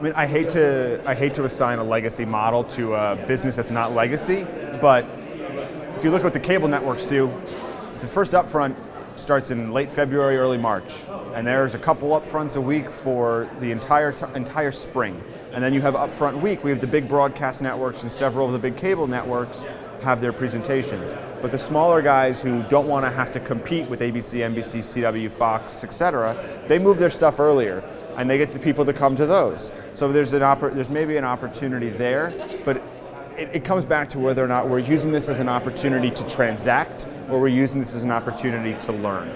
I mean, I hate to assign a legacy model to a business that's not legacy, but if you look at what the cable networks do, the first upfront starts in late February, early March, and there's a couple upfronts a week for the entire spring. And then you have upfront week. We have the big broadcast networks and several of the big cable networks have their presentations. But the smaller guys who don't want to have to compete with ABC, NBC, CW, Fox, etc., they move their stuff earlier, and they get the people to come to those. So there's maybe an opportunity there, but it comes back to whether or not we're using this as an opportunity to transact or we're using this as an opportunity to learn.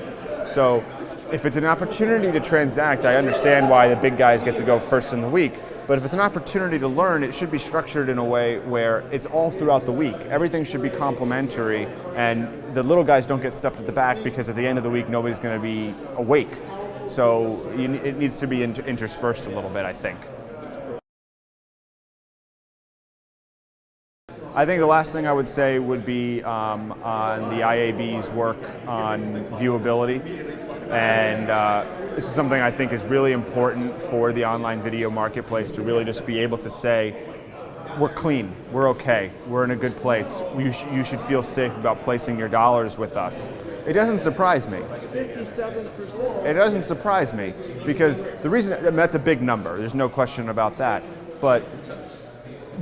So if it's an opportunity to transact, I understand why the big guys get to go first in the week. But if it's an opportunity to learn, it should be structured in a way where it's all throughout the week. Everything should be complementary, and the little guys don't get stuffed at the back because at the end of the week, nobody's going to be awake. So it needs to be interspersed a little bit, I think. I think the last thing I would say would be on the IAB's work on viewability. And this is something I think is really important for the online video marketplace to really just be able to say, we're clean, we're okay, we're in a good place. You should feel safe about placing your dollars with us. It doesn't surprise me. 57%. It doesn't surprise me because the reason, that's a big number, there's no question about that. But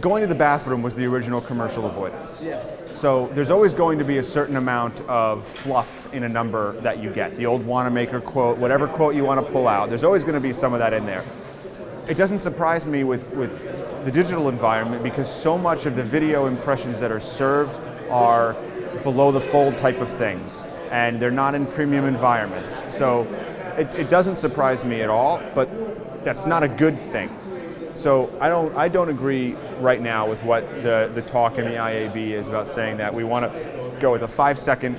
going to the bathroom was the original commercial avoidance. Yeah. So there's always going to be a certain amount of fluff in a number that you get. The old Wanamaker quote, whatever quote you want to pull out, there's always going to be some of that in there. It doesn't surprise me with the digital environment because so much of the video impressions that are served are below the fold type of things, and they're not in premium environments. So it doesn't surprise me at all, but that's not a good thing. So I don't agree right now with what the talk in the IAB is about saying that we want to go with a 5 second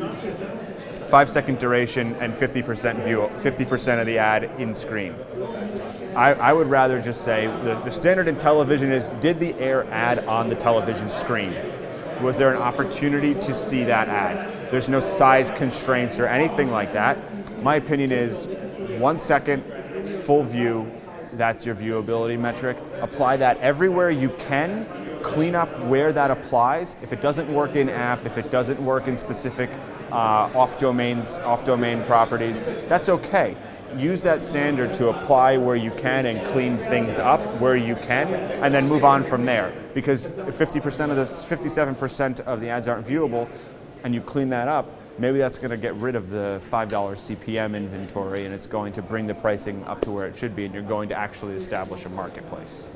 duration and 50% of the ad in screen. I would rather just say the standard in television is, did the air ad on the television screen? Was there an opportunity to see that ad? There's no size constraints or anything like that. My opinion is 1 second, full view. That's your viewability metric. Apply that everywhere you can. Clean up where that applies. If it doesn't work in app, if it doesn't work in specific off-domain properties, that's okay. Use that standard to apply where you can and clean things up where you can, and then move on from there. Because if 57% of the ads aren't viewable, and you clean that up, maybe that's going to get rid of the $5 CPM inventory, and it's going to bring the pricing up to where it should be, and you're going to actually establish a marketplace.